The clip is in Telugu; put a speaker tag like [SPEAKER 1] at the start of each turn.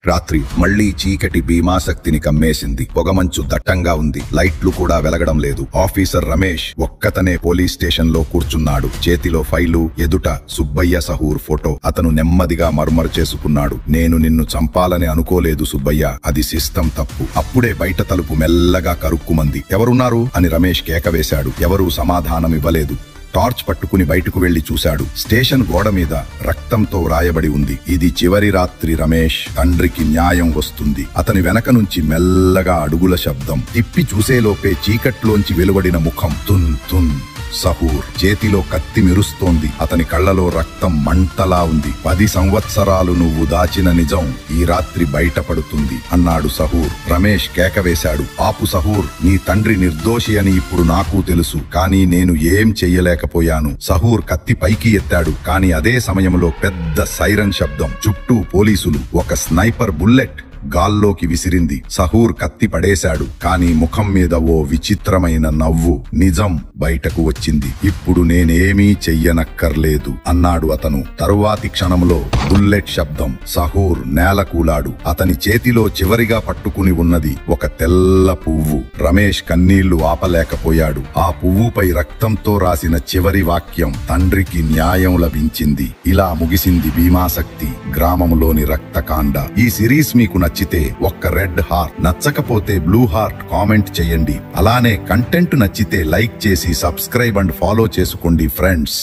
[SPEAKER 1] రాత్రి మళ్లీ చీకటి భీమాశక్తిని కమ్మేసింది. పొగమంచు దట్టంగా ఉంది. లైట్లు కూడా వెలగడం లేదు. ఆఫీసర్ రమేష్ ఒక్కతనే పోలీస్ స్టేషన్ లో కూర్చున్నాడు. చేతిలో ఫైలు, ఎదుట సుబ్బయ్య సహూర్ ఫోటో. అతను నెమ్మదిగా మర్మరు చేసుకున్నాడు. నేను నిన్ను చంపాలని అనుకోలేదు సుబ్బయ్య, అది సిస్టం తప్పు. అప్పుడే బయట తలుపు మెల్లగా కరుక్కుమంది. ఎవరున్నారు అని రమేష్ కేకవేశాడు. ఎవరూ సమాధానమివ్వలేదు. టార్చ్ పట్టుకుని బయటకు వెళ్లి చూశాడు. స్టేషన్ గోడ మీద రక్తంతో వ్రాయబడి ఉంది, ఇది చివరి రాత్రి రమేష్, తండ్రికి న్యాయం వస్తుంది. అతని వెనక నుంచి మెల్లగా అడుగుల శబ్దం. తిప్పి చూసేలోపే చీకట్లోంచి వెలువడిన ముఖం. తున్ తున్ సహూర్. చేతిలో కత్తి మెరుస్తోంది. అతని కళ్లలో రక్తం మంటలా ఉంది. 10 సంవత్సరాలు నువ్వు దాచిన నిజం ఈ రాత్రి బయటపడుతుంది అన్నాడు సహూర్. రమేష్ కేకవేశాడు, ఆపు సహూర్, నీ తండ్రి నిర్దోషి అని ఇప్పుడు నాకు తెలుసు, కానీ నేను ఏం చెయ్యలేకపోయాను. సహూర్ కత్తి పైకి ఎత్తాడు. కానీ అదే సమయంలో పెద్ద సైరన్ శబ్దం. చుట్టూ పోలీసులు. ఒక స్నైపర్ బుల్లెట్ గాల్లోకి విసిరింది. సహూర్ కత్తి పడేశాడు. కానీ ముఖం మీద ఓ విచిత్రమైన నవ్వు. నిజం బయటకు వచ్చింది. ఇప్పుడు నేనేమీ చెయ్యనక్కర్లేదు అన్నాడు అతను. తరువాతి క్షణంలో బుల్లెట్ శబ్దం. సహూర్ నేలకూలాడు. అతని చేతిలో చివరిగా పట్టుకుని ఉన్నది ఒక తెల్ల పువ్వు. రమేష్ కన్నీళ్లు ఆపలేకపోయాడు. ఆ పువ్వుపై రక్తంతో రాసిన చివరి వాక్యం, తండ్రికి న్యాయం లభించింది. ఇలా ముగిసింది భీమాశక్తి, గ్రామంలోని రక్తకాండ. ఈ సిరీస్ మీకు నచ్చితే ఒక్క రెడ్ హార్ట్, నచ్చకపోతే బ్లూ హార్ట్ కామెంట్ చేయండి. అలానే కంటెంట్ నచ్చితే లైక్ చేసి సబ్స్క్రైబ్ అండ్ ఫాలో చేసుకోండి ఫ్రెండ్స్.